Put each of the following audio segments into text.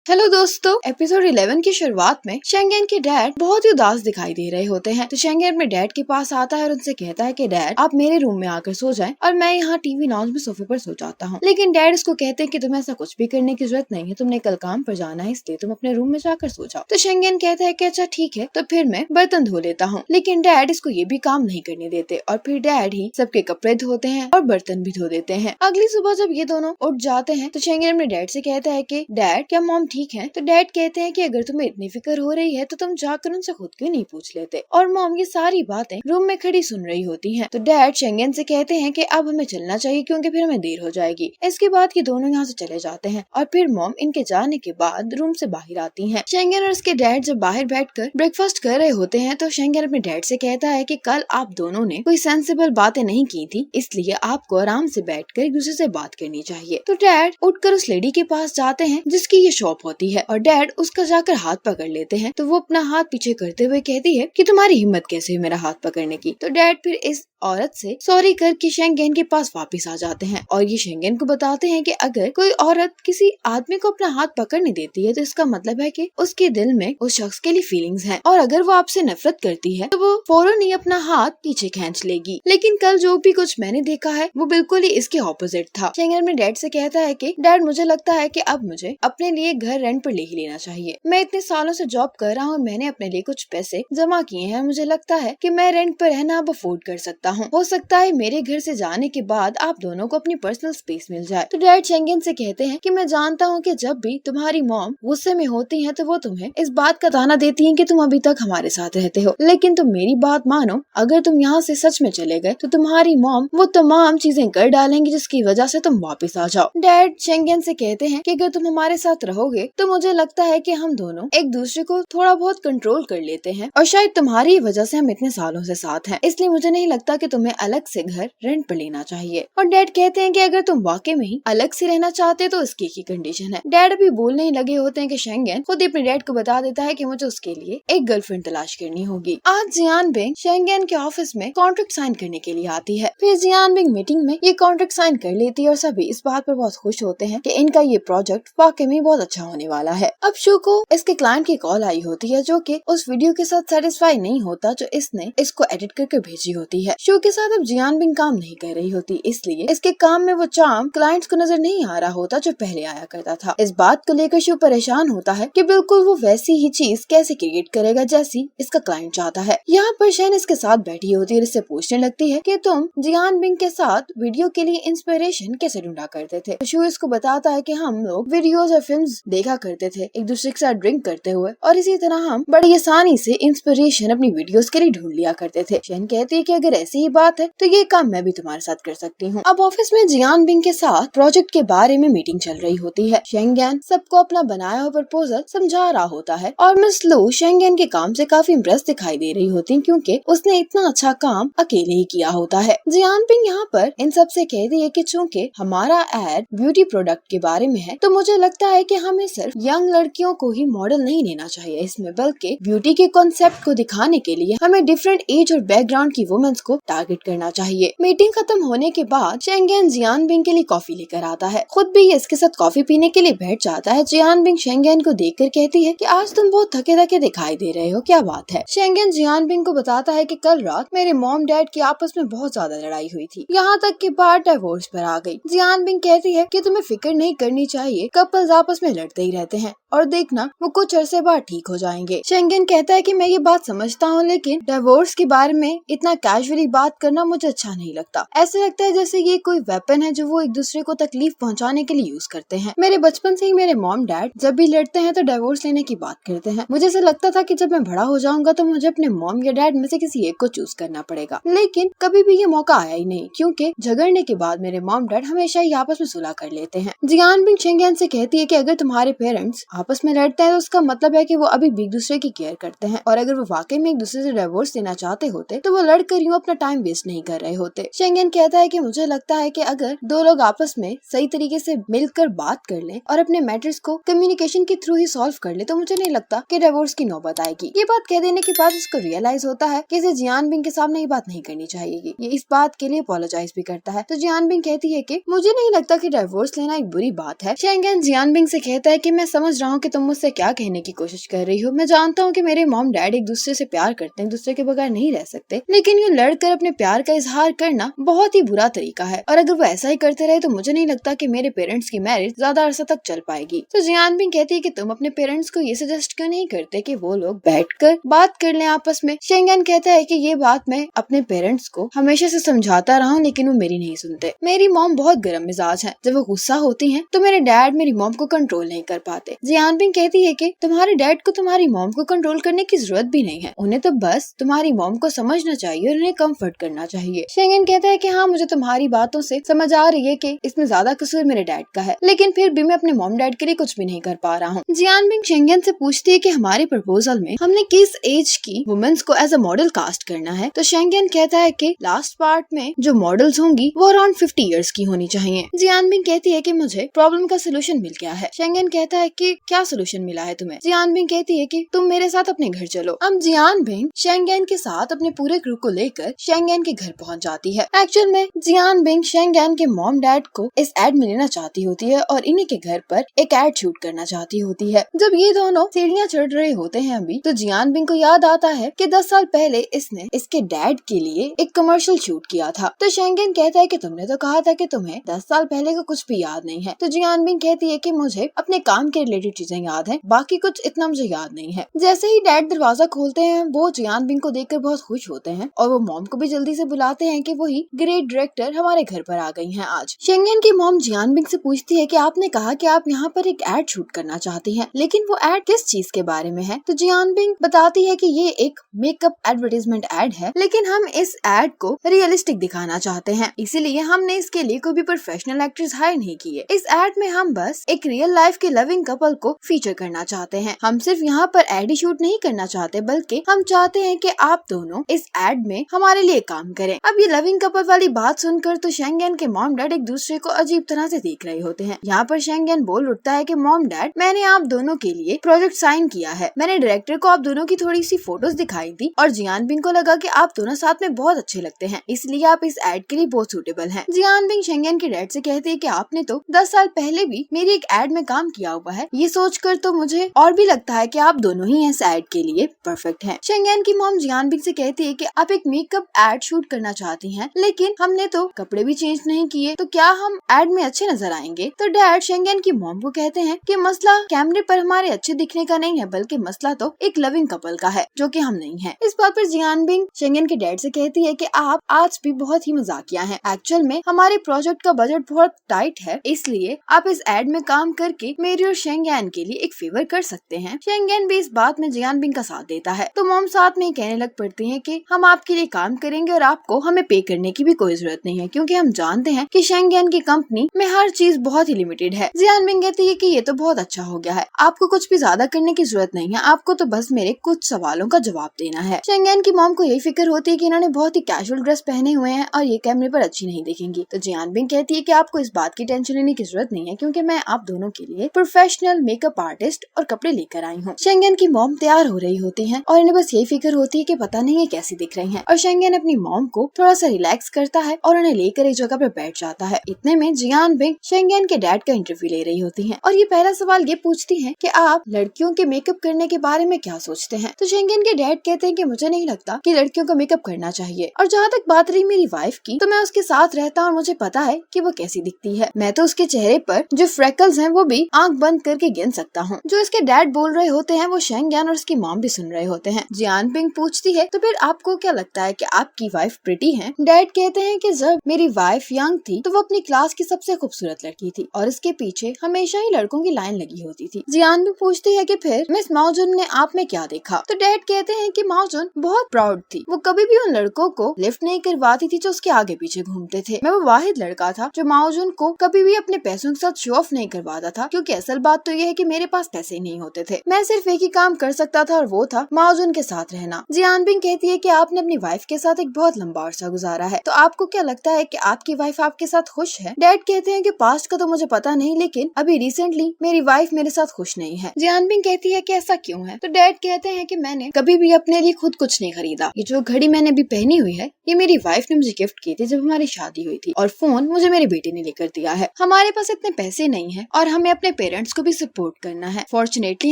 Hello दोस्तों, episode 11 की शुरुआत में शेंगेन के डैड बहुत ही उदास दिखाई दे रहे होते हैं। तो शेंगेन अपने डैड के पास आता है और उनसे कहता है कि डैड आप मेरे रूम में आकर सो जाएं और मैं यहाँ टीवी लॉन्ज में सोफे पर सो जाता हूँ। लेकिन डैड उसको कहते हैं कि तुम्हें ऐसा कुछ भी करने की जरूरत नहीं है, तुमने कल काम पर जाना है, इसलिए तुम अपने रूम में जाकर सो जाओ। तो शेंगेन कहता है कि अच्छा ठीक है, तो फिर मैं बर्तन धो लेता हूँ। लेकिन डैड इसको ये भी काम नहीं करने देते और फिर डैड ही सबके कपड़े धोते हैं और बर्तन भी धो देते हैं। अगली सुबह जब ये दोनों उठ जाते हैं तो शेंगेन अपने डैड से कहता है कि डैड क्या मॉम ठीक है? तो डैड कहते हैं कि अगर तुम्हें इतनी फिक्र हो रही है तो तुम जाकर उनसे खुद क्यों नहीं पूछ लेते। और मॉम ये सारी बातें रूम में खड़ी सुन रही होती हैं। तो डैड शेंगेन से कहते हैं कि अब हमें चलना चाहिए क्योंकि फिर हमें देर हो जाएगी। इसके बाद ये दोनों यहाँ से चले जाते हैं और फिर मॉम इनके जाने के बाद रूम से बाहर आती हैं। शेंगेन और उसके डैड जब बाहर बैठकर ब्रेकफास्ट कर रहे होते हैं तो शेंगेन अपने डैड से कहता है कि कल आप दोनों ने कोई सेंसिबल बातें नहीं की थी, इसलिए आपको आराम से बैठकर एक दूसरे से बात करनी चाहिए। तो डैड उठकर उस लेडी के पास जाते हैं जिसकी ये शॉप होती है और डैड उसका जाकर हाथ पकड़ लेते हैं। तो वो अपना हाथ पीछे करते हुए कहती है कि तुम्हारी हिम्मत कैसे हुई मेरा हाथ पकड़ने की। तो डैड फिर इस औरत से सॉरी करके शेंगेन के पास वापस आ जाते हैं और ये शेंगेन को बताते हैं कि अगर कोई औरत किसी आदमी को अपना हाथ पकड़ने देती है तो इसका मतलब है कि उसके दिल में उस शख्स के लिए फीलिंग्स हैं और अगर वो आपसे नफरत करती है तो वो फौरन ही अपना हाथ पीछे खींच लेगी। लेकिन कल जो भी कुछ मैंने देखा है वो बिल्कुल ही इसके ऑपोजिट था। शेंगेन अपने डैड से कहता है कि डैड मुझे लगता है कि अब मुझे अपने लिए घर रेंट पर ले ही लेना चाहिए। मैं इतने सालों से जॉब कर रहा हूँ, मैंने अपने लिए कुछ पैसे जमा किए हैं, मुझे लगता है कि मैं रेंट पर रहना अब अफोर्ड कर सकता हूँ। हो सकता है मेरे घर से जाने के बाद आप दोनों को अपनी पर्सनल स्पेस मिल जाए। तो डैड शेंगेन से कहते हैं कि मैं जानता हूँ कि जब भी तुम्हारी मॉम गुस्से में होती है तो वो तुम्हें इस बात का ताना देती है कि तुम अभी तक हमारे साथ रहते हो, लेकिन तुम मेरी बात मानो, अगर तुम यहाँ से सच में चले गए तो तुम्हारी मॉम वो तमाम चीजें कर डालेंगी जिसकी वजह से तुम वापस आ जाओ। डैड शेंगेन से कहते हैं कि अगर तुम हमारे साथ रहोगे तो मुझे लगता है कि हम दोनों एक दूसरे को थोड़ा बहुत कंट्रोल कर लेते हैं और शायद तुम्हारी वजह से हम इतने सालों से साथ हैं, इसलिए मुझे नहीं लगता कि तुम्हें अलग से घर रेंट पर लेना चाहिए। और डैड कहते हैं कि अगर तुम वाकई में ही अलग से रहना चाहते तो इसकी ही कंडीशन है। डैड अभी बोलने ही लगे होते हैं कि शेंगेन खुद ही अपने डैड को बता देता है कि मुझे उसके लिए एक गर्लफ्रेंड तलाश करनी होगी। आज जियान बिंग शेंगेन के ऑफिस में कॉन्ट्रैक्ट साइन करने के लिए आती है। फिर जियान बिंग मीटिंग में ये कॉन्ट्रैक्ट साइन कर लेती है और सभी इस बात पर बहुत खुश होते हैं कि इनका ये प्रोजेक्ट वाकई में बहुत अच्छा होने वाला है। अब शू को इसके क्लाइंट की कॉल आई होती है जो कि उस वीडियो के साथ सेटिस्फाई नहीं होता जो इसने इसको एडिट करके भेजी होती है। शू के साथ अब जियान बिंग काम नहीं कर रही होती, इसलिए इसके काम में वो चार्म क्लाइंट्स को नजर नहीं आ रहा होता जो पहले आया करता था। इस बात को लेकर शू परेशान होता है कि बिल्कुल वो वैसी ही चीज कैसे क्रिएट करेगा जैसी इसका क्लाइंट चाहता है। यहाँ पर शैन इसके साथ बैठी होती है और इससे पूछने लगती है कि तुम जियान बिंग के साथ वीडियो के लिए इंस्पिरेशन कैसे ढूंढा करते थे। तो शू इसको बताता है कि हम लोग वीडियोस और फिल्म्स देखा करते थे एक दूसरे के साथ ड्रिंक करते हुए और इसी तरह हम बड़ी आसानी से इंस्पिरेशन अपनी वीडियोस के लिए ढूंढ लिया करते थे। शैन कहती है कि अगर ऐसी ही बात है तो ये काम मैं भी तुम्हारे साथ कर सकती हूँ। अब ऑफिस में जियान बिंग के साथ प्रोजेक्ट के बारे में मीटिंग चल रही होती है। शेंगेन सबको अपना बनाया हुआ प्रपोजल समझा रहा होता है और मिस लू शेंगेन के काम से काफी इम्प्रेस दिखाई दे रही होती है क्योंकि उसने इतना अच्छा काम अकेले ही किया होता है। जियान बिंग यहाँ पर इन सब से कहती है कि चूंकि हमारा एड ब्यूटी प्रोडक्ट के बारे में है तो मुझे लगता है कि हमें सिर्फ यंग लड़कियों को ही मॉडल नहीं लेना चाहिए इसमें, बल्कि ब्यूटी के कॉन्सेप्ट को दिखाने के लिए हमें डिफरेंट एज और बैकग्राउंड की वुमेन्स को टारगेट करना चाहिए। मीटिंग खत्म होने के बाद शेंगेन जियान बिंग के लिए कॉफी लेकर आता है, खुद भी ये इसके साथ कॉफी पीने के लिए बैठ जाता है। जियान बिंग शेंगेन को देखकर कहती है कि आज तुम बहुत थके थके दिखाई दे रहे हो, क्या बात है। शेंगेन जियान बिंग को बताता है कि कल रात मेरे मॉम डैड की आपस में बहुत ज्यादा लड़ाई हुई थी, यहाँ तक कि बात डिवोर्स पर आ गई। जियान बिंग कहती है कि तुम्हें फिक्र नहीं करनी चाहिए, कपल्स आपस में लड़ते ही रहते हैं और देखना वो कुछ अरसे बाद ठीक हो जाएंगे। शेंगेन कहता है कि मैं ये बात समझता हूँ लेकिन डिवोर्स के बारे में इतना कैजुअली बात करना मुझे अच्छा नहीं लगता। ऐसे लगता है जैसे ये कोई वेपन है जो वो एक दूसरे को तकलीफ पहुंचाने के लिए यूज करते हैं। मेरे बचपन से ही मेरे मॉम डैड जब भी लड़ते हैं तो डिवोर्स लेने की बात करते हैं। मुझे ऐसा लगता था कि जब मैं बड़ा हो जाऊंगा तो मुझे अपने मॉम या डैड में से किसी एक को चूज करना पड़ेगा, लेकिन कभी भी ये मौका आया ही नहीं क्योंकि झगड़ने के बाद मेरे मॉम डैड हमेशा ही आपस में सुलह कर लेते हैं। जियान बिंग शेंगेन से कहती है कि अगर तुम्हारे पेरेंट्स आपस में लड़ते हैं तो उसका मतलब है कि वो अभी भी एक दूसरे की केयर करते हैं और अगर वो वाकई में एक दूसरे से डिवोर्स लेना चाहते होते तो वो लड़कर यूं अपना टाइम वेस्ट नहीं कर रहे होते। शेंगेन कहता है कि मुझे लगता है कि अगर दो लोग आपस में सही तरीके से मिलकर बात कर लें और अपने मैटर्स को कम्युनिकेशन के थ्रू ही सॉल्व कर ले तो मुझे नहीं लगता कि डिवोर्स की नौबत आएगी। ये बात कह देने के बाद उसको रियलाइज होता है कि इसे जियान बिंग के सामने ये बात नहीं करनी चाहिए। ये इस बात के लिए अपोलोजाइज भी करता है। तो जियान बिंग कहती है कि मुझे नहीं लगता कि डिवोर्स लेना एक बुरी बात है। शेंगेन जियान बिंग से कहता है कि मैं समझ रहा हूँ कि तुम मुझसे क्या कहने की कोशिश कर रही हो। मैं जानता हूँ कि मेरे मॉम डैड एक दूसरे से प्यार करते हैं, एक दूसरे के बगैर नहीं रह सकते, लेकिन ये लड़कर अपने प्यार का इजहार करना बहुत ही बुरा तरीका है और अगर वो ऐसा ही करते रहे तो मुझे नहीं लगता कि मेरे पेरेंट्स की मैरिज ज्यादा अरसा तक चल पाएगी। तो जियान बिंग कहती है कि तुम अपने पेरेंट्स को ये सजेस्ट क्यों नहीं करते कि वो लोग बैठकर बात कर लें आपस में। शेंगन कहता है कि ये बात मैं अपने पेरेंट्स को हमेशा से समझाता रहा हूँ, लेकिन वो मेरी नहीं सुनते। मेरी मॉम बहुत गर्म मिजाज है, जब वो गुस्सा होती हैं तो मेरे डैड मेरी मॉम को कंट्रोल नहीं कर पाते। जियान बिंग कहती है कि तुम्हारे डैड को तुम्हारी मॉम को कंट्रोल करने की जरूरत भी नहीं है, उन्हें तो बस तुम्हारी मॉम को समझना चाहिए और उन्हें कंफर्ट करना चाहिए। शेंगन कहता है कि हाँ, मुझे तुम्हारी बातों से समझ आ रही है कि इसमें ज्यादा कसूर मेरे डैड का है, लेकिन फिर भी मैं अपने मॉम डैड के लिए कुछ भी नहीं कर पा रहा हूँ। जियान बिंग शेंगन से पूछती है कि हमारे प्रपोजल में हमने किस एज की वुमेन्स को एज अ मॉडल कास्ट करना है। तो शेंगन कहता है कि लास्ट पार्ट में जो मॉडल्स होंगी वो अराउंड 50 इयर्स की होनी चाहिए। जियान बिंग कहती है कि मुझे प्रॉब्लम का सोल्यूशन मिल गया है। शेंगन कहता है कि क्या सोल्यूशन मिला है तुम्हें। जियान बिंग कहती है कि तुम मेरे साथ अपने घर चलो। अब जियान बिंग शेंगन के साथ अपने पूरे क्रू को लेकर शेंगन के घर पहुंच जाती है। एक्चुअल में जियान बिंग शेंगन के मॉम डैड को इस एड में लेना चाहती होती है और इन्हीं के घर पर एक एड शूट करना चाहती होती है। जब ये दोनों सीढ़ियां चढ़ रहे होते हैं अभी, तो जियान बिंग को याद आता है कि 10 साल पहले इसने इसके डैड के लिए एक कमर्शियल शूट किया था। तो शेंगन कहता है कि तुमने तो कहा था कि तुम्हें 10 साल पहले का कुछ भी याद नहीं है। तो जियान बिंग कहती है कि मुझे अपने काम के रिलेटेड चीजें याद हैं, बाकी कुछ इतना मुझे याद नहीं है। जैसे ही डैड दरवाजा खोलते हैं वो जियान बिंग को देखकर बहुत खुश होते हैं और वो मॉम को भी जल्दी से बुलाते हैं कि वही ग्रेट डायरेक्टर हमारे घर पर आ गई हैं आज। शेंगन की मॉम जियान बिंग से पूछती है कि आपने कहा कि आप यहाँ पर एक एड शूट करना चाहती हैं, लेकिन वो एड किस चीज के बारे में है। तो जियान बिंग बताती है कि ये एक मेकअप एडवर्टाइजमेंट एड है, लेकिन हम इस एड को रियलिस्टिक दिखाना चाहते हैं, इसीलिए हमने इसके लिए कोई भी प्रोफेशनल एक्ट्रेस हायर नहीं की है। इस एड में हम बस एक रियल लाइफ के लविंग कपल को फीचर करना चाहते हैं। हम सिर्फ यहाँ पर एड ही शूट नहीं करना चाहते, बल्कि हम चाहते हैं कि आप दोनों इस एड में हमारे लिए काम करें। अब ये लविंग कपल वाली बात सुनकर तो शेंगन के मॉम डैड एक दूसरे को अजीब तरह से देख रहे होते हैं। यहाँ पर शेंगन बोल उठता है कि मॉम डैड, मैंने आप दोनों के लिए प्रोजेक्ट साइन किया है। मैंने डायरेक्टर को आप दोनों की थोड़ी सी फोटोज दिखाई थी और जियान बिंग को लगा कि आप दोनों साथ में बहुत अच्छे लगते हैं, इसलिए आप इस एड के लिए बहुत सूटेबल हैं। जियान बिंग शेंगन के डैड से कहते हैं कि आपने तो 10 साल पहले भी मेरी एक एड में काम किया हुआ है, ये सोचकर तो मुझे और भी लगता है कि आप दोनों ही इस एड के लिए परफेक्ट हैं। शेंगन की मॉम जियान बिंग से कहती है कि आप एक मेकअप एड शूट करना चाहती हैं, लेकिन हमने तो कपड़े भी चेंज नहीं किए, तो क्या हम एड में अच्छे नजर आएंगे। तो डैड शेंगन की मॉम को कहते हैं कि मसला कैमरे पर हमारे अच्छे दिखने का नहीं है, बल्कि मसला तो एक लविंग कपल का है, जो कि हम नहीं है। इस बात पर जियान बिंग शेंगन के डैड से कहती है कि आप आज भी बहुत ही मजाकिया हैं। एक्चुअल में हमारे प्रोजेक्ट का बजट बहुत टाइट है, इसलिए आप इस एड में काम करके मेरी और शेंगन के लिए एक फेवर कर सकते हैं। शेंगन भी इस बात में जियान बिंग का साथ देता है। तो मॉम साथ में कहने लग पड़ती है कि हम आपके लिए काम करेंगे और आपको हमें पे करने की भी कोई जरूरत नहीं है, क्योंकि हम जानते हैं कि शेंगन की कंपनी में हर चीज बहुत ही लिमिटेड है। जियान बिंग कहती है कि ये तो बहुत अच्छा हो गया है, आपको कुछ भी ज्यादा करने की जरूरत नहीं है, आपको तो बस मेरे कुछ सवालों का जवाब देना है। शेंगन की मॉम को यही फिक्र होती है कि इन्होंने बहुत ही कैजुअल ड्रेस पहने हुए हैं और ये कैमरे पर अच्छी नहीं दिखेंगी। तो जियान बिंग कहती है कि आपको इस बात की टेंशन लेने की जरूरत नहीं है, क्योंकि मैं आप दोनों के लिए प्रोफेशनल मेकअप आर्टिस्ट और कपड़े लेकर आई हूँ। शेंगन की मॉम तैयार हो रही होती है और इन्हें बस यही फिक्र होती है कि पता नहीं ये कैसी दिख रही है। और शेंगन अपनी मॉम को थोड़ा सा रिलैक्स करता है और उन्हें लेकर एक जगह पर बैठ जाता है। इतने में जियान बिंग शेंगन के डैड का इंटरव्यू ले रही होती है और ये पहला सवाल ये पूछती है कि आप लड़कियों के मेकअप करने के बारे में क्या सोचते हैं। तो शेंगन के डैड कहते हैं कि मुझे नहीं लगता कि लड़कियों को मेकअप करना चाहिए, और जहाँ तक बात रही मेरी वाइफ की, तो मैं उसके साथ रहता हूँ और मुझे पता है कि वो कैसी दिखती है। मैं तो उसके चेहरे पर जो फ्रेकल्स हैं वो भी आंख बंद करके गिन सकता हूँ। जो इसके डैड बोल रहे होते हैं वो शेंगन और उसकी मॉम भी सुन रहे होते हैं। जियान बिंग पूछती है, तो फिर आपको क्या लगता है कि आपकी वाइफ प्रिटी है। डैड कहते हैं कि जब मेरी वाइफ यंग थी तो वो अपनी क्लास की सबसे खूबसूरत लड़की थी और इसके पीछे हमेशा ही लड़कों की लाइन लगी होती थी। जियान बिंग पूछती है कि फिर मिस माओजुन ने आप में क्या देखा। तो डैड कहते हैं कि माओजुन बहुत प्राउड थी, वो कभी भी उन लड़कों को लिफ्ट नहीं करवाती थी जो उसके आगे पीछे घूमते थे। मैं वो वाहिद लड़का था जो माओजुन को कभी भी अपने पैसों के साथ शो ऑफ नहीं करवाता था, क्योंकि असल बात तो ये है कि मेरे पास पैसे नहीं होते थे। मैं सिर्फ एक ही काम कर सकता था और वो था माओजुन के साथ रहना। जियान बिंग कहती है कि आपने अपनी वाइफ के साथ एक बहुत लंबा अरसा गुजारा है, तो आपको क्या लगता है कि आपकी वाइफ आपके साथ खुश है। डैड कहते हैं कि पास्ट का तो मुझे पता नहीं, लेकिन अभी रिसेंटली मेरी वाइफ मेरे साथ खुश नहीं है। जियान बिंग कहती है कि ऐसा क्यों है। तो डैड कहते हैं कि मैंने कभी भी अपने लिए खुद कुछ नहीं खरीदा। ये जो घड़ी मैंने अभी पहनी हुई है ये मेरी वाइफ ने मुझे गिफ्ट की थी जब हमारी शादी हुई थी, और फोन मुझे मेरे बेटे ने लेकर दिया है। हमारे पास इतने पैसे नहीं है और हमें अपने पेरेंट्स को भी सपोर्ट करना है। फॉर्चुनेटली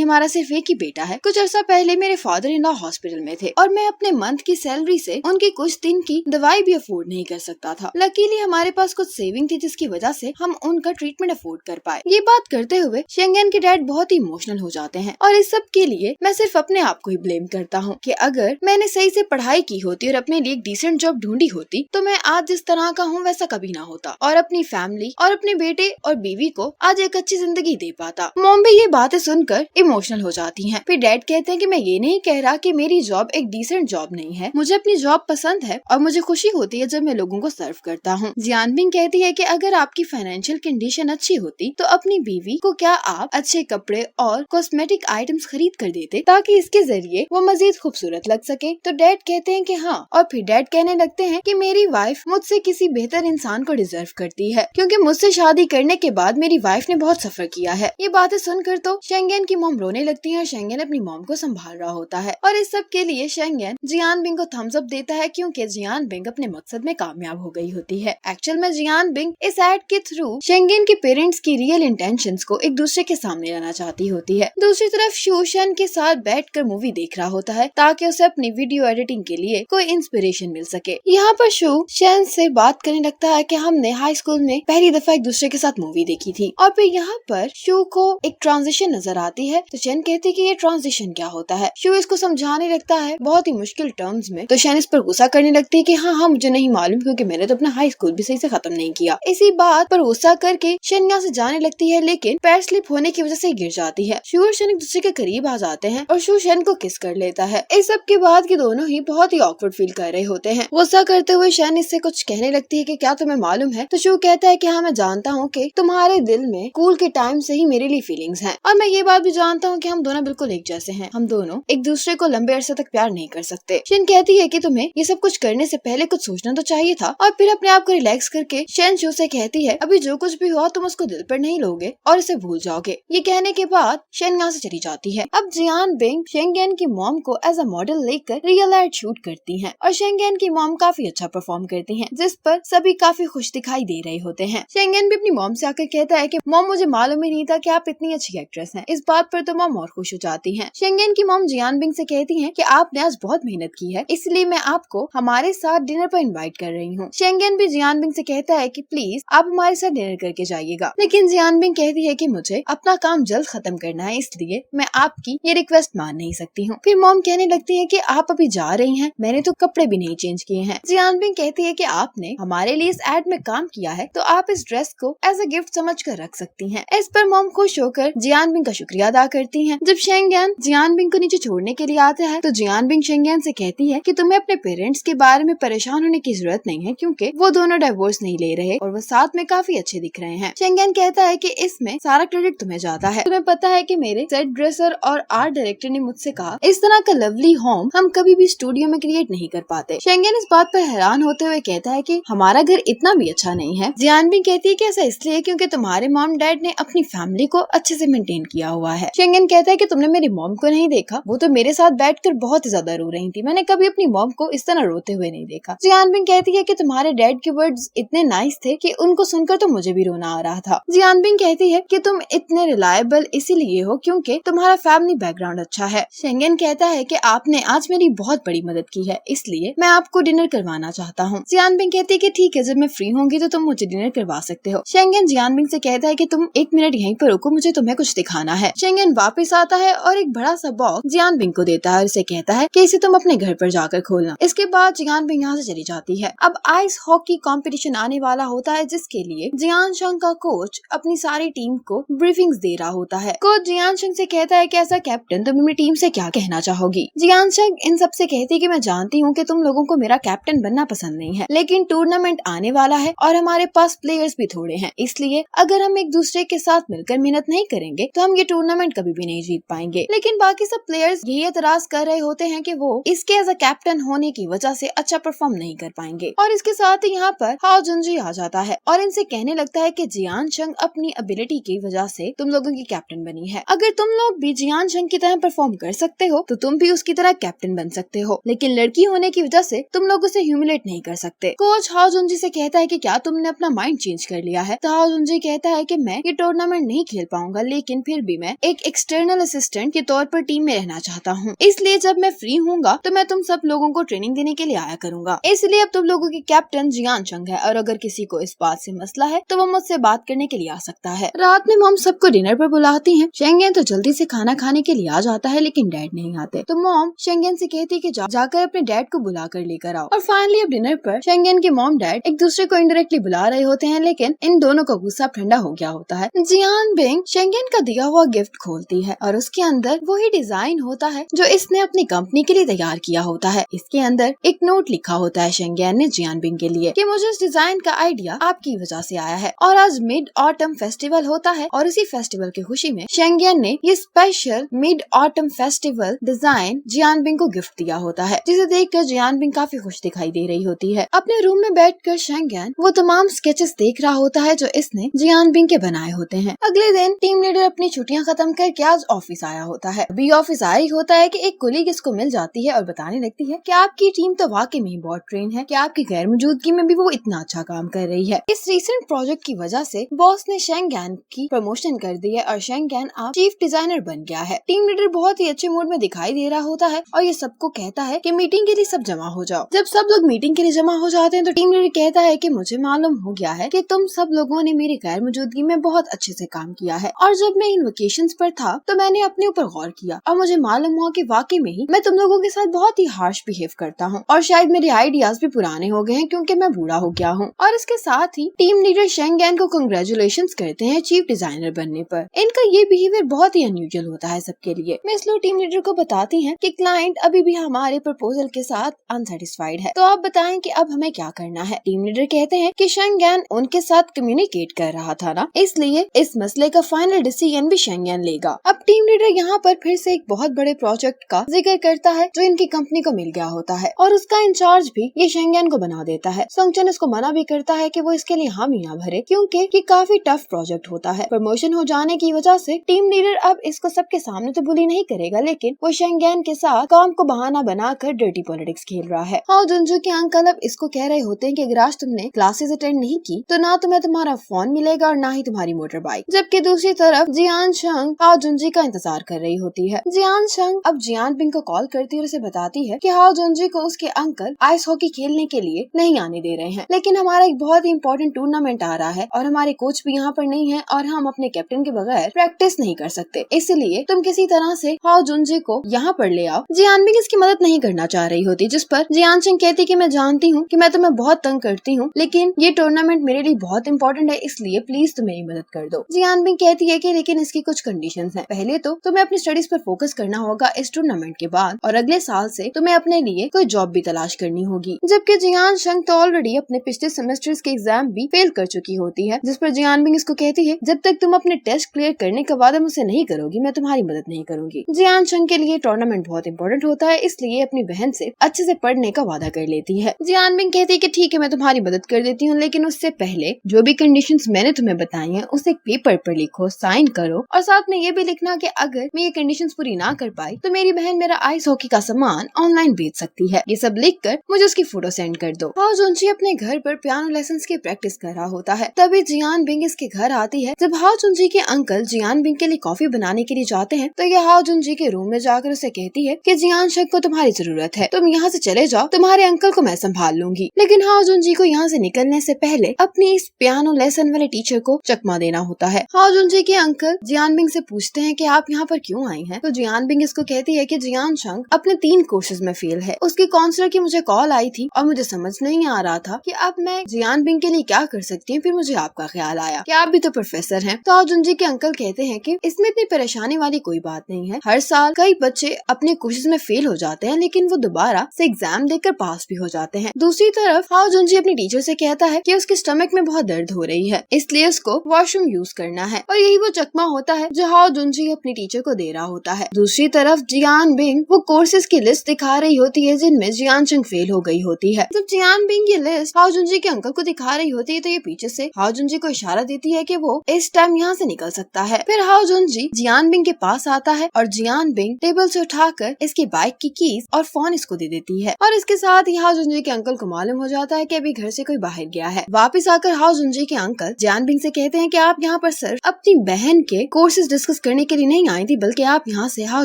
हमारा सिर्फ एक ही बेटा है। कुछ अर्सा पहले मेरे फादर इन लॉ हॉस्पिटल में थे और मैं अपने मंथ की सैलरी से उनकी कुछ दिन की दवाई भी अफोर्ड नहीं कर सकता था। लकीली हमारे पास कुछ सेविंग थी जिसकी वजह से हम उनका ट्रीटमेंट अफोर्ड कर पाए। ये बात करते हुए शेंगेन के डैड बहुत ही इमोशनल हो जाते हैं और इस सब के लिए मैं सिर्फ अपने आप को ही ब्लेम करता हूँ कि अगर मैंने सही से पढ़ाई की होती और अपने लिए एक डिसेंट जॉब ढूंढी होती तो मैं आज जिस तरह का हूँ वैसा कभी ना होता और अपनी फैमिली और अपने बेटे और बीवी को आज एक अच्छी जिंदगी दे पाता। मॉम भी ये बातें सुनकर इमोशनल हो जाती हैं। फिर डैड कहते हैं कि मैं ये नहीं कह रहा कि मेरी जॉब एक डिसेंट जॉब नहीं है, मुझे अपनी जॉब पसंद है और मुझे खुशी होती है जब मैं लोगों को सर्व करता हूँ। जियानबिंग कहती है कि अगर आपकी फाइनेंशियल कंडीशन अच्छी होती तो अपनी बीवी को क्या आप अच्छे कपड़े और कॉस्मेटिक आइटम्स खरीद कर देते ताकि इसके जरिए वो मजीद खूबसूरत लग सके। तो डैड कहते हैं कि हाँ, और फिर डैड कहने लगते हैं कि मेरी वाइफ मुझसे किसी बेहतर इंसान को डिजर्व करती है क्योंकि मुझसे शादी करने के बाद मेरी वाइफ ने बहुत सफर किया है। ये बातें सुनकर तो शेंगेन की मॉम रोने लगती है और शेंगेन अपनी मॉम को संभाल रहा होता है और इस सब के लिए शेंगेन जियानबिंग को थम्स अप देता है क्योंकि जियानबिंग अपने मकसद में कामयाब हो गई होती है। एक्चुअल में जियानबिंग इस एड के थ्रू शेंगेन के पेरेंट्स की रियल इंटेंशंस को एक दूसरे के सामने लाना चाहती होती है। दूसरी तरफ शू शन के साथ बैठकर मूवी देख रहा होता है ताकि उसे अपनी वीडियो एडिटिंग के लिए कोई इंस्पिरेशन मिल सके। यहाँ पर शू शन से बात करने लगता है कि हमने हाई स्कूल में पहली दफा एक दूसरे के साथ मूवी देखी थी और फिर यहाँ पर शू को एक ट्रांजिशन नजर आती है। तो शन कहती है कि ये ट्रांजिशन क्या होता है। शू इसको समझाने लगता है बहुत ही मुश्किल टर्म्स में। तो शन इस पर गुस्सा करने लगती है कि हाँ मुझे नहीं मालूम क्योंकि मैंने तो अपना हाई स्कूल भी सही से खत्म नहीं किया। इसी बात पर गुस्सा करके शन यहाँ से जाने लगती है लेकिन पैर स्लिप होने की वजह से गिर जाती है। शू और शन एक दूसरे के करीब आ जाते हैं और शू शन को किस कर लेता है। इस सब के बाद के दोनों ही बहुत ही ऑकवर्ड फील कर रहे होते हैं। गुस्सा करते हुए शन इससे कुछ कहने लगती है कि क्या तुम्हें मालूम है। तो शू कहता है कि हाँ मैं जानता हूँ कि तुम्हारे दिल में स्कूल के टाइम से ही मेरे लिए फीलिंग्स हैं और मैं ये बात भी जानता हूँ कि हम दोनों बिल्कुल एक जैसे हैं। हम दोनों एक दूसरे को लंबे अरसे तक प्यार नहीं कर सकते। शन कहती है कि तुम्हें ये सब कुछ करने से पहले कुछ सोचना तो चाहिए था और फिर अपने आप को रिलैक्स करके शन शू से कहती है अभी जो कुछ भी हुआ तुम उसको दिल पर नहीं लोगे और इसे भूल जाओगे। ये कहने के बाद शन यहाँ से चली जाती है। अब जियानबिंग शेंगेन की मॉम को एज अ मॉडल लेकर रियल एड शूट करती हैं और शेंगेन की मॉम काफी अच्छा परफॉर्म करती हैं जिस पर सभी काफी खुश दिखाई दे रहे होते हैं। शेंगेन भी अपनी मॉम से आकर कहता है कि मॉम मुझे मालूम ही नहीं था कि आप इतनी अच्छी एक्ट्रेस हैं। इस बात पर तो मॉम और खुश हो जाती हैं। शेंगेन की मॉम जियानबिंग से कहती हैं कि आपने आज बहुत मेहनत की है इसलिए मैं आपको हमारे साथ डिनर पर इनवाइट कर रही हूँ। शेंगेन भी जियानबिंग से कहता है कि प्लीज आप हमारे साथ डिनर करके जाइएगा लेकिन जियानबिंग कहती है कि मुझे अपना काम जल्द खत्म करना है इसलिए मैं आपकी ये रिक्वेस्ट मान नहीं सकती हूँ। फिर मॉम कहने लगती है कि आप अभी जा रही हैं, मैंने तो कपड़े भी नहीं चेंज किए हैं। जियानबिंग कहती है कि आपने हमारे लिए इस एड में काम किया है तो आप इस ड्रेस को एज अ गिफ्ट समझ कर रख सकती हैं। इस पर मॉम खुश होकर जियानबिंग का शुक्रिया अदा करती हैं। जब शेंगेन जियानबिंग को नीचे छोड़ने के लिए आता है तो जियानबिंग शेंगेन से कहती है कि तुम्हें अपने पेरेंट्स के बारे में परेशान होने की जरूरत नहीं है क्योंकि वो दोनों डिवोर्स नहीं ले रहे और वो साथ में काफी अच्छे दिख रहे हैं। शेंगेन कहता है कि इसमें सारा क्रेडिट तुम्हें जाता है। तुम्हें पता है कि मेरे सेट ड्रेसर और आर्ट डायरेक्टर ने मुझसे कहा इस तरह का लवली होम हम कभी भी स्टूडियो में क्रिएट नहीं कर पाते। शेंगेन इस बात पर हैरान होते हुए कहता है कि हमारा घर इतना भी अच्छा नहीं है। जियानबिंग कहती है कि ऐसा इसलिए क्योंकि तुम्हारे मॉम डैड ने अपनी फैमिली को अच्छे से मेंटेन किया हुआ है। शेंगेन कहता है कि तुमने मेरी मॉम को नहीं देखा, वो तो मेरे साथ बैठकर बहुत ज्यादा रो रही थी, मैंने कभी अपनी मॉम को इस तरह रोते हुए नहीं देखा। जियानबिंग कहती है कि तुम्हारे डैड के वर्ड्स इतने नाइस थे कि उनको सुनकर तो मुझे भी रोना आ रहा था। जियानबिंग कहती है कि तुम इतने रिलायबल इसीलिए हो क्योंकि तुम्हारा फैमिली बैकग्राउंड अच्छा है। शेंगेन कहता है कि आपने आज मेरी बहुत बड़ी मदद की है इसलिए मैं आपको डिनर करवाना चाहता हूँ। जियानबिंग कहती है कि ठीक है, जब मैं फ्री होंगी तो तुम मुझे डिनर करवा सकते हो। शेंगेन जियानबिंग से कहता है कि तुम 1 मिनट यहीं पर रुको, मुझे तुम्हें कुछ दिखाना है। शेंगेन वापस आता है और एक बड़ा सा बॉक्स जियानबिंग को देता है और उसे कहता है कि इसे तुम अपने घर पर जाकर खोलना। इसके बाद जियानबिंग यहाँ से चली जाती है। अब आइस हॉकी कंपटीशन आने वाला होता है जिसके लिए जियानशंग का कोच अपनी सारी टीम को ब्रीफिंग्स दे रहा होता है। कोच जियानशंग से कहता है कि ऐसा कैप्टन तुम अपनी टीम से क्या कहना चाहोगी। जियानशंग इन सब से कहती है कि मैं जानती हूँ कि तुम लोगों को मेरा कैप्टन बनना पसंद नहीं है लेकिन टूर्नामेंट आने वाला है और हमारे पास प्लेयर्स भी थोड़े हैं, इसलिए अगर हम एक दूसरे के साथ मिलकर मेहनत नहीं करेंगे तो हम ये टूर्नामेंट कभी भी नहीं जीत पाएंगे। लेकिन बाकी सब प्लेयर्स यही एतराज कर रहे होते हैं कि वो इसके एज अ कैप्टन होने की वजह से अच्छा परफॉर्म नहीं कर पाएंगे। और इसके साथ ही यहाँ पर हाओ जुनजी आ जाता है और इनसे कहने लगता है कि जियानशंग अपनी एबिलिटी की वजह से तुम लोगों की कैप्टन बनी है। अगर तुम लोग भी जियानशंग की तरह परफॉर्म कर सकते हो तो तुम भी उसकी तरह कैप्टन बन सकते हो, लेकिन लड़की होने की वजह से तुम लोग उसे ह्यूमिलेट नहीं कर सकते। कोच हाओ जुनजी से कहता है कि क्या तुमने अपना माइंड चेंज कर लिया है। तो हाओ जुनजी कहता है कि मैं ये टूर्नामेंट टूर्नामेंट नहीं खेल पाऊंगा, लेकिन फिर भी मैं एक एक्सटर्नल असिस्टेंट के तौर पर टीम में रहना चाहता हूँ। इसलिए जब मैं फ्री हूँगा तो मैं तुम सब लोगों को ट्रेनिंग देने के लिए आया करूंगा। इसलिए अब तुम लोगों के कैप्टन जियान चंग है, और अगर किसी को इस बात से मसला है तो वो मुझसे बात करने के लिए आ सकता है। रात में मॉम सबको डिनर पर बुलाती है। शेंगेन तो जल्दी से खाना खाने के लिए आ जाता है, लेकिन डैड नहीं आते। तो मॉम शेंगेन से कहती है कि जाकर अपने डैड को बुला कर लेकर आओ। और फाइनली अब डिनर पर शेंगेन के मॉम डैड एक दूसरे को इनडायरेक्टली बुला रहे होते हैं, लेकिन इन दोनों का गुस्सा ठंडा हो गया होता है। जियान बिंग शेंगेन का दिया हुआ गिफ्ट खोलती है और उसके अंदर वही डिजाइन होता है जो इसने अपनी कंपनी के लिए तैयार किया होता है। इसके अंदर एक नोट लिखा होता है शेंगेन ने जियान बिंग के लिए कि मुझे इस डिजाइन का आइडिया आपकी वजह से आया है, और आज मिड ऑटम फेस्टिवल होता है और इसी फेस्टिवल की खुशी में शेंगेन ने ये special mid autumn festival design Jian Bing को गिफ्ट दिया होता है, जिसे देखकर जियान बिंग काफी खुश दिखाई दे रही होती है। अपने रूम में बैठकर शेंगेन वो तमाम स्केचेस देख रहा होता है जो इसने जियान बिंग के बनाए होते हैं। अगले दिन टीम लीडर अपनी छुट्टियां खत्म करके आज ऑफिस आया होता है। अभी ऑफिस आया ही होता है कि एक कोलीग इसको मिल जाती है और बताने लगती है कि आपकी टीम तो वाकई में ही बहुत ट्रेन है, कि आपकी गैर मौजूदगी में भी वो इतना अच्छा काम कर रही है। इस रिसेंट प्रोजेक्ट की वजह से बॉस ने शेंगेन की प्रमोशन कर दी है और शेंगेन अब चीफ डिजाइनर बन गया है। टीम लीडर बहुत ही अच्छे मूड में दिखाई दे रहा होता है और ये सबको कहता है कि मीटिंग के लिए सब जमा हो जाओ। जब सब लोग मीटिंग के लिए जमा हो जाते हैं तो टीम लीडर कहता है कि मुझे मालूम हो गया है कि तुम सब लोगों ने मेरी गैर मौजूदगी में बहुत अच्छे से काम किया है, और जब मैं इन वेकेशंस पर था तो मैंने अपने ऊपर गौर किया और मुझे मालूम हुआ कि वाकई में ही मैं तुम लोगों के साथ बहुत ही हार्श बिहेव करता हूँ, और शायद मेरे आइडियाज भी पुराने हो गए हैं क्योंकि मैं बूढ़ा हो गया हूँ। और इसके साथ ही टीम लीडर शेंगेन को कंग्रेचुलेशंस करते हैं चीफ डिजाइनर बनने पर। इनका ये बिहेवियर बहुत ही अनयूजुअल होता है सबके लिए। मिस लो टीम लीडर को बताती है कि क्लाइंट अभी भी हमारे प्रपोजल के साथ अनसेटिस्फाइड है, तो आप बताएं कि अब हमें क्या करना है। टीम लीडर कहते हैं कि शेंगेन उनके साथ कम्युनिकेट कर रहा था ना, इसलिए इस मसले का फाइनल डिसीजन भी शेंगेन लेगा। अब टीम लीडर यहाँ पर फिर से एक बहुत बड़े प्रोजेक्ट का जिक्र करता है जो इनकी कंपनी को मिल गया होता है, और उसका इंचार्ज भी ये शेंगेन को बना देता है। संगचन इसको मना भी करता है कि वो इसके लिए हामी ना भरे, क्योंकि ये काफी टफ प्रोजेक्ट होता है। प्रमोशन हो जाने की वजह से टीम लीडर अब इसको सबके सामने तो बुली नहीं करेगा, लेकिन वो शेंगेन के साथ काम को बहाना बनाकर डर्टी पॉलिटिक्स खेल रहा है। हाउ जुनजू के अंकल अब इसको कह रहे होते हैं कि अगर आज तुमने क्लासेस अटेंड नहीं की तो ना तुम्हें तुम्हारा फोन मिलेगा और ना ही तुम्हारी मोटर बाइक। जबकि दूसरी तरफ जियान शंग हाउ जुनजी का इंतजार कर रही होती है। जियान शंग अब जियान बिंग को कॉल करती है और उसे बताती है कि हाउ जुनजी को उसके अंकल आइस हॉकी खेलने के लिए नहीं आने दे रहे हैं, लेकिन हमारा एक बहुत ही इंपॉर्टेंट टूर्नामेंट आ रहा है और हमारे कोच भी यहाँ पर नहीं है और हम अपने कैप्टन के बगैर प्रैक्टिस नहीं कर सकते, इसलिए तुम किसी तरह से हाउ जुनजी को यहाँ पर ले आओ। जियान बिंग इसकी मदद नहीं करना चाह रही होती, जिस पर जियान शंग कहती कि मैं जानती हूँ कि मैं तुम्हें बहुत तंग करती हूँ, लेकिन ये टूर्नामेंट मेरे लिए बहुत इंपॉर्टेंट है, इसलिए प्लीज तुम मेरी मदद कर दो। जियान बिंग कहती है कि लेकिन इसकी कुछ कंडीशंस हैं। पहले तो तुम्हें अपनी स्टडीज पर फोकस करना होगा इस टूर्नामेंट के बाद, और अगले साल से तुम्हें अपने लिए कोई जॉब भी तलाश करनी होगी। जबकि जियान शंग तो ऑलरेडी अपने पिछले सेमेस्टर्स के एग्जाम भी फेल कर चुकी होती है, जिस पर जियान बिंग इसको कहती है जब तक तुम अपने टेस्ट क्लियर करने के बाद मुझसे नहीं करोगी मैं तुम्हारी मदद नहीं करूंगी। जियान शंग के लिए टूर्नामेंट बहुत इंपॉर्टेंट होता है, इसलिए अपनी बहन से अच्छे से पढ़ने का वादा कर लेती है। जियान बिंग कहती है कि ठीक है मैं तुम्हारी मदद कर देती हूँ, लेकिन उससे पहले जो भी कंडीशंस मैंने तुम्हें बताई हैं उसे एक पेपर पर लिखो, साइन करो, और साथ में ये भी लिखना कि अगर मैं ये कंडीशंस पूरी ना कर पाई तो मेरी बहन मेरा आइस हॉकी का सामान ऑनलाइन बेच सकती है। ये सब लिखकर मुझे उसकी फोटो सेंड कर दो। हाउ जुनजी अपने घर पर पियानो लेसन्स की प्रैक्टिस कर रहा होता है, तभी जियान बिंग इसके घर आती है। जब हाउ जुनजी के अंकल जियान बिंग के लिए कॉफी बनाने के लिए जाते हैं तो ये हाउ जुनजी के रूम में जाकर उसे कहती है कि जियान शंग को तुम्हारी जरूरत है, तुम यहाँ से चले जाओ, तुम्हारे अंकल को मैं संभाल लूंगी। लेकिन हाउ जुनजी को यहाँ से निकलने से पहले अपनी इस पियानो लेसन वाले टीचर को चकमा देना होता है। हाउ जुनजी के अंकल जियान बिंग से पूछते हैं कि आप यहाँ पर क्यों आई हैं? तो जियान बिंग इसको कहती है कि जियान शंग अपने 3 कोर्सेज में फेल है। उसकी काउंसलर की मुझे कॉल आई थी और मुझे समझ नहीं आ रहा था कि अब मैं जियान बिंग के लिए क्या कर सकती हूँ, फिर मुझे आपका ख्याल आया कि आप भी तो प्रोफेसर हैं। तो हाउ जुनजी के अंकल कहते हैं कि इसमें इतनी परेशानी वाली कोई बात नहीं है, हर साल कई बच्चे अपने कोर्सेज में फेल हो जाते हैं लेकिन वो दोबारा से एग्जाम देकर पास भी हो जाते हैं। दूसरी तरफ हाउ जुनजी अपनी टीचर से कहता है कि उसके स्टमक में बहुत दर्द हो रही है, इसलिए उसको वॉशरूम यूज करना है, और यही वो चकमा होता है जो हाउ जुनजी अपनी टीचर को दे रहा होता है। दूसरी तरफ जियान बिंग वो कोर्सेज की लिस्ट दिखा रही होती है जिनमें जियान शंग फेल हो गई होती है। जब जियान बिंग ये लिस्ट हाउ जुनजी के अंकल को दिखा रही होती है तो ये पीछे से हाउ जुनजी को इशारा देती है कि वो इस टाइम यहाँ से निकल सकता है। फिर हाउ जुनजी जियान बिंग के पास आता है और जियान बिंग टेबल से उठाकर इसकी बाइक की कीज और फोन इसको दे देती है, और इसके साथ ही हाउ जुनजी के अंकल को मालूम हो जाता है कि अभी घर से कोई बाहर गया है। वापस आकर हाउ जुनजी के अंकल जियान बिंग से कहते हैं कि आप यहाँ पर सिर्फ अपनी बहन के कोर्सेज डिस्कस करने के लिए नहीं आई थी, बल्कि आप यहाँ से हाओ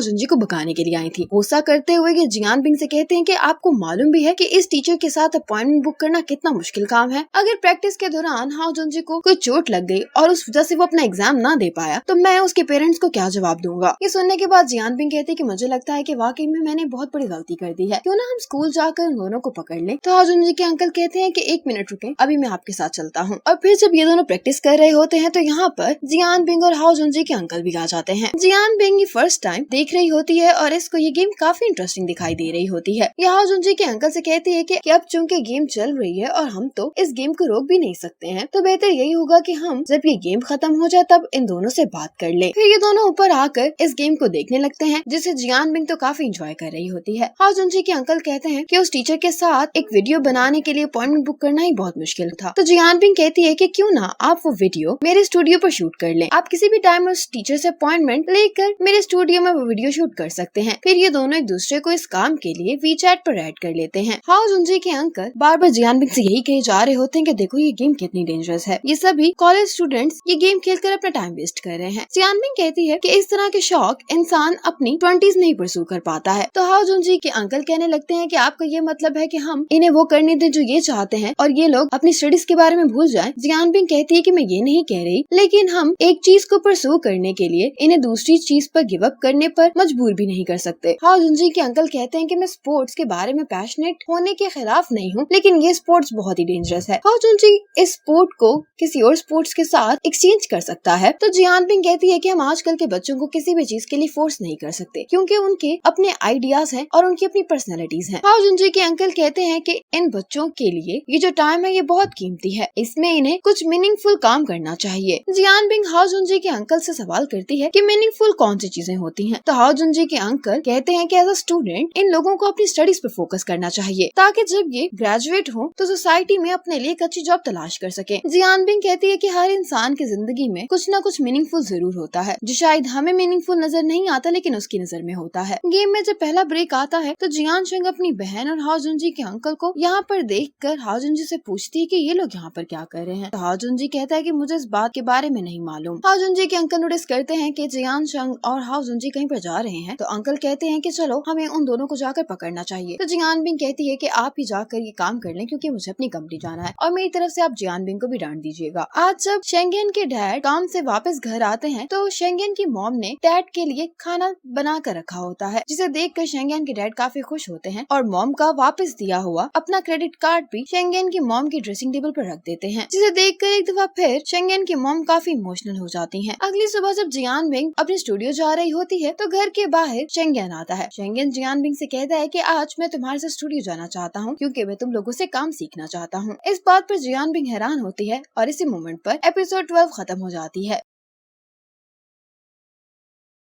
जुनजी को भगाने के लिए आई थी। गुस्सा करते हुए ये जियान बिंग से कहते हैं कि आपको मालूम भी है कि इस टीचर के साथ अपॉइंटमेंट बुक करना कितना मुश्किल काम है। अगर प्रैक्टिस के दौरान हाओ जुनजी को कोई चोट लग गई और उस वजह से वो अपना एग्जाम ना दे पाया तो मैं उसके पेरेंट्स को क्या जवाब दूंगा। ये सुनने के बाद जियान बिंग कहती है कि मुझे लगता है कि वाकई में मैंने बहुत बड़ी गलती कर दी है, क्यों ना हम स्कूल जाकर उन दोनों को पकड़ लें। तो हाओ जुनजी के अंकल कहते हैं कि 1 मिनट रुके, अभी मैं आपके साथ चलता हूँ। और फिर जब ये दोनों प्रैक्टिस कर रहे होते हैं तो यहाँ पर जियान बिंग और हाओ जुनजी के अंकल भी आ जाते हैं। जियान बिंग ये फर्स्ट टाइम देख रही होती है और इसको ये गेम काफी इंटरेस्टिंग दिखाई दे रही होती है। हाओ जुनजी के अंकल से कहती है कि अब चूंकि गेम चल रही है और हम तो इस गेम को रोक भी नहीं सकते हैं, तो बेहतर यही होगा कि हम जब ये गेम खत्म हो जाए तब इन दोनों से बात कर ले। फिर ये दोनों ऊपर आकर इस गेम को देखने लगते हैं, जिसे जियान बिंग तो काफी इंजॉय कर रही होती है। हाओ जुनजी के अंकल कहते हैं कि उस टीचर के साथ एक वीडियो बनाने के लिए अपॉइंटमेंट बुक करना ही बहुत मुश्किल था। तो जियान बिंग कहती है कि क्यों ना आप वो वीडियो मेरे स्टूडियो पर शूट कर लें। आप किसी भी टाइम उस टीचर से अपॉइंटमेंट लेकर मेरे स्टूडियो में वो वीडियो शूट कर सकते हैं। फिर ये दोनों एक दूसरे को इस काम के लिए वीचैट पर ऐड कर लेते हैं। हाओ जुनजी के अंकल बार बार जियान बिंग से यही कहे जा रहे होते हैं कि देखो ये गेम कितनी डेंजरस है, ये सभी कॉलेज स्टूडेंट्स ये गेम खेलकर अपना टाइम वेस्ट कर रहे हैं। जियान बिंग कहती है कि इस तरह के शौक इंसान अपनी 20s नहीं परस्यू कर पाता है। तो हाओ जुनजी के अंकल कहने लगते हैं कि आपका ये मतलब है कि हम इन्हें वो करने दें जो ये चाहते हैं और ये लोग अपनी स्टडीज के बारे में भूल जाएं। जियान बिंग कहती है कि मैं ये नहीं कह रही, लेकिन हम एक चीज को परस्यू करने के लिए इन्हें दूसरी चीज पर गिव अप करने पर मजबूर भी नहीं कर सकते। हाओ जुनजी के अंकल कहते हैं कि मैं स्पोर्ट्स के बारे में पैशनेट होने के खिलाफ नहीं हूँ, लेकिन ये स्पोर्ट्स बहुत ही डेंजरस है। हाओ जुनजी इस स्पोर्ट को किसी और स्पोर्ट्स के साथ एक्सचेंज कर सकता है। तो जियान बिंग कहती है कि हम आजकल के बच्चों को किसी भी चीज के लिए फोर्स नहीं कर सकते, क्योंकि उनके अपने आइडियाज हैं और उनकी अपनी पर्सनैलिटीज हैं। हाओ जुनजी के अंकल कहते हैं कि इन बच्चों के लिए ये जो टाइम है ये बहुत कीमती है, इसमें इन्हें कुछ मीनिंगफुल काम करना चाहिए। जियान बिंग हाओ जुनजी के अंकल से सवाल करती है कि मीनिंगफुल कौन सी चीजें होती हैं। तो हाओ जुनजी के अंकल कहते हैं कि एज अ स्टूडेंट इन लोगों को अपनी स्टडीज पे फोकस करना चाहिए, ताकि जब ये ग्रेजुएट हो तो सोसाइटी में अपने लिए एक अच्छी जॉब तलाश कर सके। जियान बिंग कहती है कि हर इंसान की जिंदगी में कुछ न कुछ मीनिंगफुल जरूर होता है, जो शायद हमें मीनिंगफुल नजर नहीं आता लेकिन उसकी नजर में होता है। गेम में जब पहला ब्रेक आता है तो जियान शिंग अपनी बहन और हाओ जुनजी के अंकल को यहाँ पर देखकर हाओ जुनजी से पूछती है कि ये लोग यहाँ पर क्या कर रहे हैं। तो हाओ जुनजी कहता है कि मुझे इस बात के बारे में नहीं मालूम। हाओ जुनजी के अंकल नोटिस करते हैं कि जियान शिंग और हाओ जुनजी कहीं पर जा रहे हैं, तो अंकल कहते हैं कि चलो हमें उन दोनों को जाकर पकड़ना चाहिए। तो जियान बिंग कहती है कि आप ही जाकर ये काम कर लें, क्योंकि मुझे अपनी कंपनी जाना है और मेरी तरफ से आप जियान बिंग को भी डांट दीजिएगा। आज जब शेंगेन के डैड काम से वापस घर आते हैं तो शेंगेन की मॉम ने डैड के लिए खाना बना कर रखा होता है, जिसे देखकर शेंगेन के डैड काफी खुश होते हैं और मॉम का वापस दिया हुआ अपना क्रेडिट कार्ड भी शेंगेन की मॉम की ड्रेसिंग टेबल पर रख देते हैं, जिसे देखकर एक दफा फिर शेंगेन की मॉम काफी इमोशनल हो जाती हैं। अगली सुबह जब जियान बिंग अपने स्टूडियो जा रही होती है तो घर के बाहर शेंगेन आता है। शेंगेन जियान बिंग से कहता है कि आज मैं तुम्हारे साथ स्टूडियो जाना चाहता हूँ, क्योंकि मैं तुम लोगों से काम सीखना चाहता हूँ। इस बात पर जियान बिंग हैरान होती है और इसी मोमेंट पर एपिसोड 12 खत्म हो जाती है।